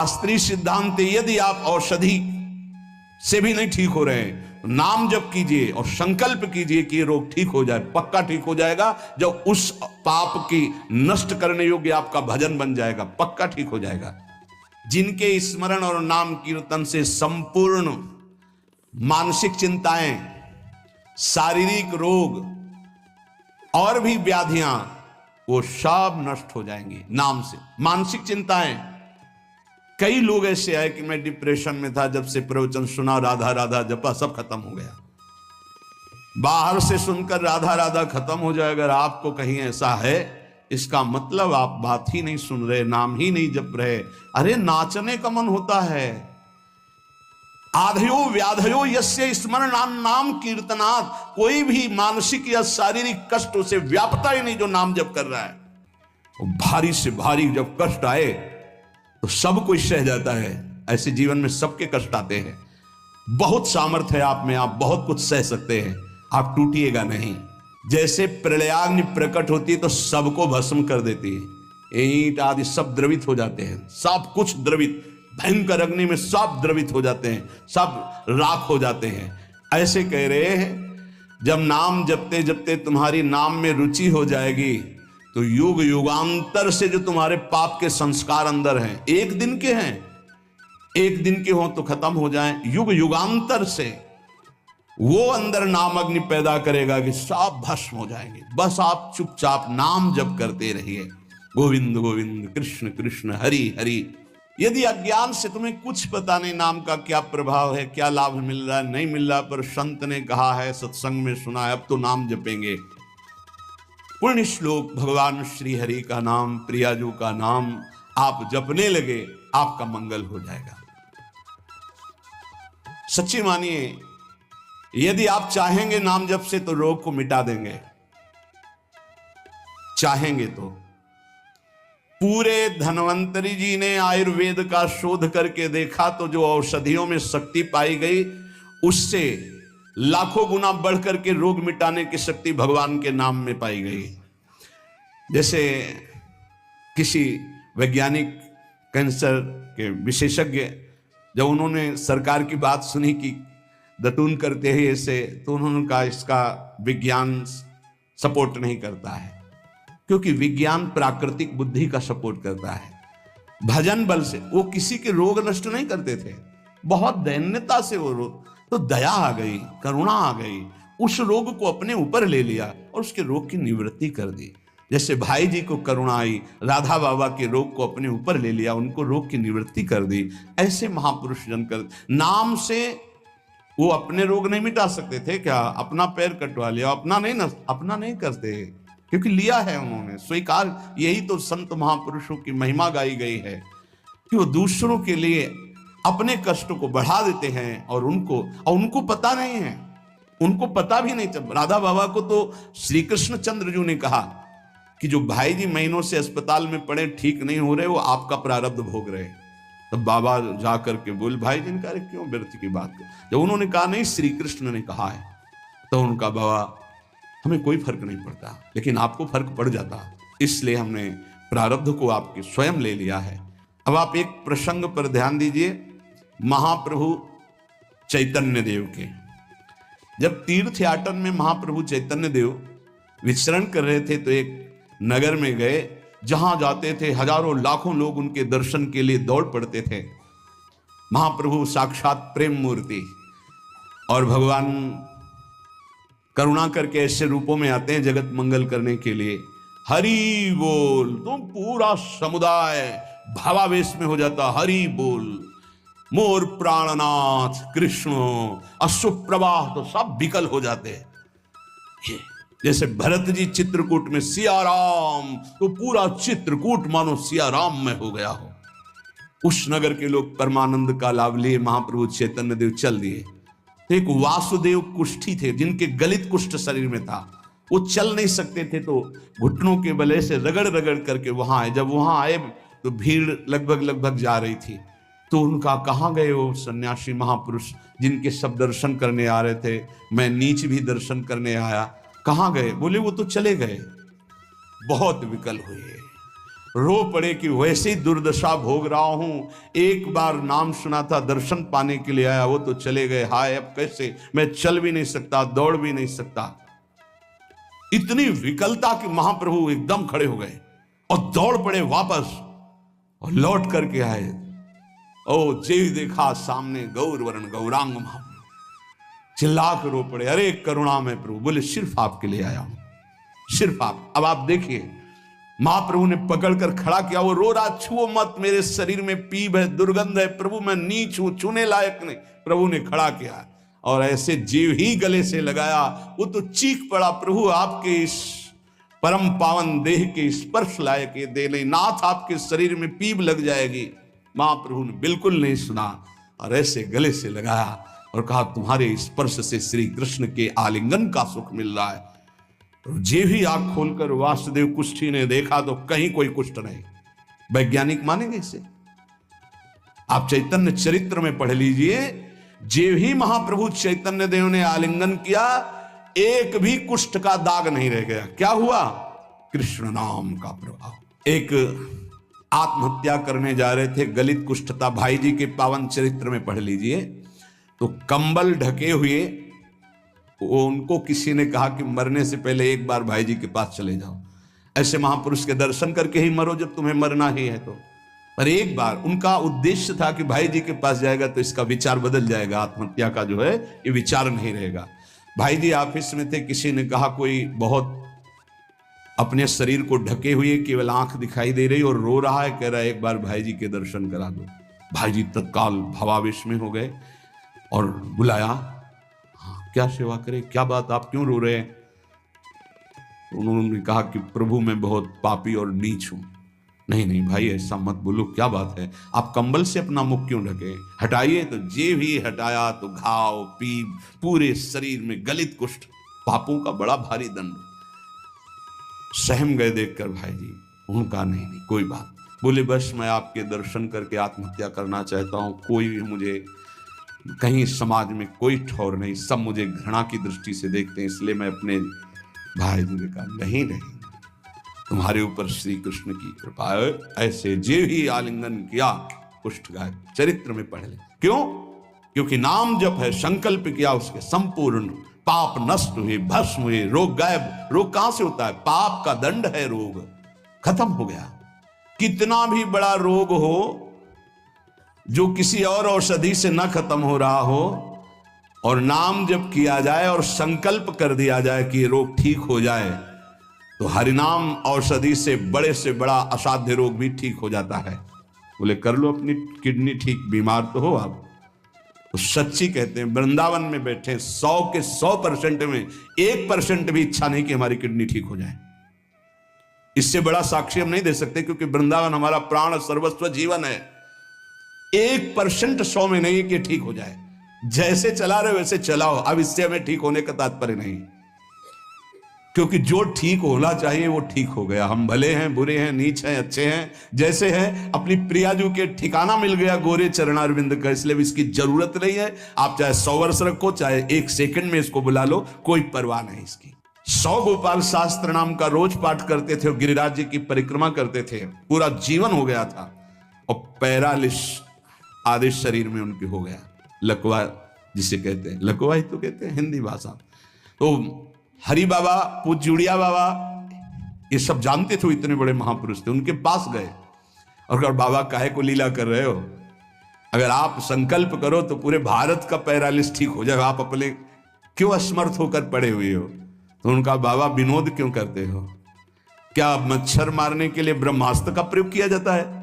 शास्त्रीय सिद्धांत यदि आप औषधि से भी नहीं ठीक हो रहे हैं, नाम जप कीजिए और संकल्प कीजिए कि ये रोग ठीक हो जाए। पक्का ठीक हो जाएगा। जब उस पाप की नष्ट करने योग्य आपका भजन बन जाएगा, पक्का ठीक हो जाएगा। जिनके स्मरण और नाम कीर्तन से संपूर्ण मानसिक चिंताएं, शारीरिक रोग और भी व्याधियां, वो सब नष्ट हो जाएंगी नाम से। मानसिक चिंताएं, कई लोग ऐसे आए कि मैं डिप्रेशन में था, जब से प्रवचन सुना, राधा राधा जपा, सब खत्म हो गया। बाहर से सुनकर राधा राधा खत्म हो जाए, अगर आपको कहीं ऐसा है, इसका मतलब आप बात ही नहीं सुन रहे, नाम ही नहीं जप रहे। अरे नाचने का मन होता है। आधयो व्याधयो यस्य स्मरणान नाम कीर्तनात्, कोई भी मानसिक या शारीरिक कष्ट उसे व्यापता ही नहीं जो नाम जप कर रहा है। भारी से भारी जब कष्ट आए तो सब कोई सह जाता है। ऐसे जीवन में सबके कष्ट आते हैं। बहुत सामर्थ्य है आप में, आप बहुत कुछ सह सकते हैं, आप टूटिएगा नहीं। जैसे प्रलयाग्नि प्रकट होती है तो सबको भस्म कर देती है, ईंट आदि सब द्रवित हो जाते हैं, सब कुछ द्रवित, भयंकर अग्नि में सब द्रवित हो जाते हैं, सब राख हो जाते हैं। ऐसे कह रहे हैं जब नाम जपते जपते तुम्हारी नाम में रुचि हो जाएगी तो युग युगांतर से जो तुम्हारे पाप के संस्कार अंदर हैं, एक दिन के हैं, एक दिन के हो तो खत्म हो जाएं, युग युगांतर से वो अंदर नाम अग्नि पैदा करेगा कि सब भस्म हो जाएंगे। बस आप चुपचाप नाम जप करते रहिए, गोविंद गोविंद कृष्ण कृष्ण हरि हरि। यदि अज्ञान से तुम्हें कुछ पता नहीं नाम का क्या प्रभाव है, क्या लाभ मिल रहा है, नहीं मिल रहा, पर संत ने कहा है, सत्संग में सुना है, अब तो नाम जपेंगे। पुण्य श्लोक भगवान श्री हरि का नाम, प्रियाजू का नाम आप जपने लगे, आपका मंगल हो जाएगा। सच्ची मानिए, यदि आप चाहेंगे नाम जप से तो रोग को मिटा देंगे, चाहेंगे तो। पूरे धन्वंतरी जी ने आयुर्वेद का शोध करके देखा तो जो औषधियों में शक्ति पाई गई, उससे लाखों गुना बढ़ करके रोग मिटाने की शक्ति भगवान के नाम में पाई गई। जैसे किसी वैज्ञानिक कैंसर के विशेषज्ञ, जब उन्होंने सरकार की बात सुनी कि दतून करते हैं ऐसे, तो उन्होंने कहा इसका विज्ञान सपोर्ट नहीं करता है, क्योंकि विज्ञान प्राकृतिक बुद्धि का सपोर्ट करता है। भजन बल से वो किसी के रोग नष्ट नहीं करते थे, बहुत दैन्यता से वो रोग, तो दया आ गई, करुणा आ गई, उस रोग को अपने ऊपर ले लिया और उसके रोग की निवृत्ति कर दी। जैसे भाई जी को करुणा आई, राधा बाबा के रोग को अपने ऊपर ले लिया, उनको रोग की निवृत्ति कर दी। ऐसे महापुरुष जन कर, नाम से वो अपने रोग नहीं मिटा सकते थे क्या? अपना पैर कटवा लिया, अपना नहीं करते, क्योंकि लिया है उन्होंने, स्वीकार। यही तो संत महापुरुषों की महिमा गाई गई है कि वो दूसरों के लिए अपने कष्ट को बढ़ा देते हैं और उनको पता नहीं है, उनको पता भी नहीं चल। राधा बाबा को तो श्री कृष्ण चंद्र जी ने कहा कि जो भाई जी महीनों से अस्पताल में पड़े, ठीक नहीं हो रहे, वो आपका प्रारब्ध भोग रहे। तब बाबा जाकर के बोल, भाई जी ने कहा क्यों व्यर्थ की बात कर। जब उन्होंने कहा नहीं श्री कृष्ण ने कहा है, तो उनका बाबा हमें कोई फर्क नहीं पड़ता, लेकिन आपको फर्क पड़ जाता, इसलिए हमने प्रारब्ध को आपके स्वयं ले लिया है। अब आप एक प्रसंग पर ध्यान दीजिए, महाप्रभु चैतन्य देव के। जब तीर्थ याटन में महाप्रभु चैतन्य देव विचरण कर रहे थे तो एक नगर में गए, जहां जाते थे हजारों लाखों लोग उनके दर्शन के लिए दौड़ पड़ते थे। महाप्रभु साक्षात प्रेम मूर्ति, और भगवान करुणा करके ऐसे रूपों में आते हैं जगत मंगल करने के लिए। हरि बोल, तो पूरा समुदाय भावावेश में हो जाता, हरि बोल, मोर प्राणनाथ कृष्ण, अश्रुप्रवाह, तो सब विकल हो जाते हैं। जैसे भरत जी चित्रकूट में सिया राम, तो पूरा चित्रकूट मानो सिया राम में हो गया हो। उस नगर के लोग परमानंद का लाभ लिए, महाप्रभु चैतन्य देव चल दिए। तो एक वासुदेव कुष्ठी थे, जिनके गलित कुष्ठ शरीर में था, वो चल नहीं सकते थे, तो घुटनों के बले से रगड़ रगड़ करके वहां आए। जब वहां आए तो भीड़ लगभग जा रही थी, तो उनका कहाँ गए वो सन्यासी महापुरुष जिनके सब दर्शन करने आ रहे थे, मैं नीच भी दर्शन करने आया, कहाँ गए? बोले वो तो चले गए। बहुत विकल हुए, रो पड़े कि वैसी दुर्दशा भोग रहा हूं, एक बार नाम सुना था, दर्शन पाने के लिए आया, वो तो चले गए, हाय अब कैसे, मैं चल भी नहीं सकता, दौड़ भी नहीं सकता। इतनी विकलता कि महाप्रभु एकदम खड़े हो गए और दौड़ पड़े वापस और लौट करके आए। ओ जे देखा सामने गौर वर्ण गौरांग महाप्रभु, चिल्ला कर रो पड़े, अरे करुणा में प्रभु। बोले सिर्फ आपके लिए आया हूं, सिर्फ आप। अब आप देखिए, महाप्रभु ने पकड़कर खड़ा किया, वो रो रहा, छुओ मत, मेरे शरीर में पीप है, दुर्गंध है, प्रभु मैं नीच हूं, छूने लायक नहीं। प्रभु ने खड़ा किया और ऐसे जीव ही गले से लगाया, वो तो चीख पड़ा, प्रभु आपके इस परम पावन देह के स्पर्श लायक ये दे नहीं, नाथ आपके शरीर में पीप लग जाएगी। महाप्रभु ने बिल्कुल नहीं सुना और ऐसे गले से लगाया और कहा, तुम्हारे स्पर्श से श्री कृष्ण के आलिंगन का सुख मिल रहा है। जे भी आंख खोलकर वासुदेव कुष्ठी ने देखा तो कहीं कोई कुष्ठ नहीं। वैज्ञानिक मानेंगे इसे? आप चैतन्य चरित्र में पढ़ लीजिए, जे ही महाप्रभु चैतन्य देव ने आलिंगन किया, एक भी कुष्ठ का दाग नहीं रह गया। क्या हुआ? कृष्ण नाम का प्रभाव। एक आत्महत्या करने जा रहे थे, गलित कुष्ठ था, भाई जी के पावन चरित्र में पढ़ लीजिए। तो कंबल ढके हुए वो, उनको किसी ने कहा कि मरने से पहले एक बार भाई जी के पास चले जाओ, ऐसे महापुरुष के दर्शन करके ही मरो जब तुम्हें मरना ही है तो। पर एक बार उनका उद्देश्य था कि भाई जी के पास जाएगा तो इसका विचार बदल जाएगा, आत्महत्या का जो है ये विचार नहीं रहेगा। भाई जी ऑफिस में थे, किसी ने कहा कोई बहुत अपने शरीर को ढके हुए केवल आंख दिखाई दे रही और रो रहा है, कह रहा है एक बार भाई जी के दर्शन करा दो। भाई जी तत्काल भावावेश में हो गए और बुलाया, हाँ क्या सेवा करें, क्या बात, आप क्यों रो रहे हैं? उन्होंने कहा कि प्रभु मैं बहुत पापी और नीच हूं। नहीं नहीं भाई ऐसा मत बोलो, क्या बात है, आप कंबल से अपना मुख क्यों ढके? हटाइए। तो जे भी हटाया तो घाव, पीप, पूरे शरीर में गलित कुष्ठ, पापों का बड़ा भारी दंड। सहम गए देखकर भाई जी। उनका नहीं नहीं कोई बात। बोले बस मैं आपके दर्शन करके आत्महत्या करना चाहता हूं, कोई भी मुझे कहीं समाज में कोई ठौर नहीं, सब मुझे घृणा की दृष्टि से देखते हैं, इसलिए मैं अपने भाई जी ने कहा नहीं नहीं तुम्हारे ऊपर श्री कृष्ण की कृपा है। ऐसे जे ही आलिंगन किया कुष्ठ गायब। चरित्र में पढ़ ले। क्यों? क्योंकि नाम जप है, संकल्प किया, उसके संपूर्ण पाप नष्ट हुए, भस्म हुए, रोग गायब। रोग कहां से होता है? पाप का दंड है रोग, खत्म हो गया। कितना भी बड़ा रोग हो जो किसी और औषधि से न खत्म हो रहा हो और नाम जब किया जाए और संकल्प कर दिया जाए कि ये रोग ठीक हो जाए, तो हरिनाम औषधि से बड़ा असाध्य रोग भी ठीक हो जाता है। बोले कर लो अपनी किडनी ठीक, बीमार तो हो आप। तो सच्ची कहते हैं, वृंदावन में बैठे 100 के 100% में 1% भी इच्छा नहीं कि हमारी किडनी ठीक हो जाए। इससे बड़ा साक्षी हम नहीं दे सकते, क्योंकि वृंदावन हमारा प्राण सर्वस्व जीवन है। 1% 100 में नहीं कि ठीक हो जाए। जैसे चला रहे वैसे चलाओ। अब इससे हमें ठीक होने का तात्पर्य नहीं, क्योंकि जो ठीक होना चाहिए वो ठीक हो गया। हम भले हैं, बुरे हैं, नीच हैं, अच्छे हैं, जैसे हैं। अपनी प्रियाजू के ठिकाना मिल गया गोरे चरणारविंद का, इसलिए इसकी जरूरत नहीं है। आप चाहे 100 वर्ष रखो, चाहे 1 सेकंड में इसको बुला लो, कोई परवाह नहीं इसकी। 100 गोपाल शास्त्र नाम का रोज पाठ करते थे, गिरिराज जी की परिक्रमा करते थे, पूरा जीवन हो गया था और पैरालिस आदेश शरीर में उनके हो गया। लकवा जिसे कहते हैं, लकवा ही तो कहते हैं हिंदी भाषा। तो हरि बाबा, पूज्य उड़िया बाबा, ये सब जानते थे, इतने बड़े महापुरुष थे। उनके पास गए और कहा बाबा काहे को लीला कर रहे हो? अगर आप संकल्प करो तो पूरे भारत का पैरालिस ठीक हो जाएगा, आप अपने क्यों असमर्थ होकर पड़े हुए हो? तो उनका बाबा विनोद क्यों करते हो? क्या मच्छर मारने के लिए ब्रह्मास्त्र का प्रयोग किया जाता है?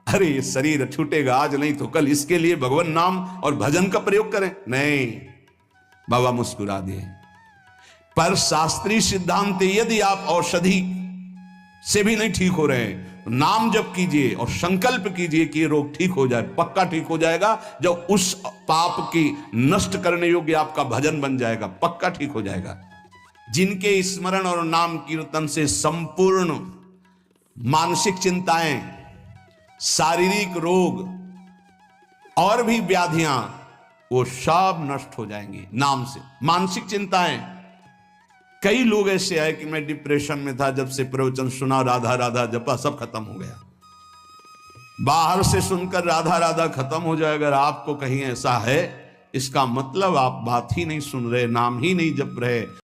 अरे ये शरीर छूटेगा आज नहीं तो कल, इसके लिए भगवान नाम और भजन का प्रयोग करें। नहीं, बाबा मुस्कुरा दिए। पर शास्त्रीय सिद्धांत, यदि आप औषधि से भी नहीं ठीक हो रहे हैं, नाम जप कीजिए और संकल्प कीजिए कि ये रोग ठीक हो जाए। पक्का ठीक हो जाएगा। जब उस पाप की नष्ट करने योग्य आपका भजन बन जाएगा, पक्का ठीक हो जाएगा। जिनके स्मरण और नाम कीर्तन से संपूर्ण मानसिक चिंताएं, शारीरिक रोग और भी व्याधियां, वो सब नष्ट हो जाएंगी नाम से। मानसिक चिंताएं, कई लोग ऐसे आए कि मैं डिप्रेशन में था, जब से प्रवचन सुना राधा राधा जपा सब खत्म हो गया। बाहर से सुनकर राधा राधा खत्म हो जाए, अगर आपको कहीं ऐसा है, इसका मतलब आप बात ही नहीं सुन रहे, नाम ही नहीं जप रहे।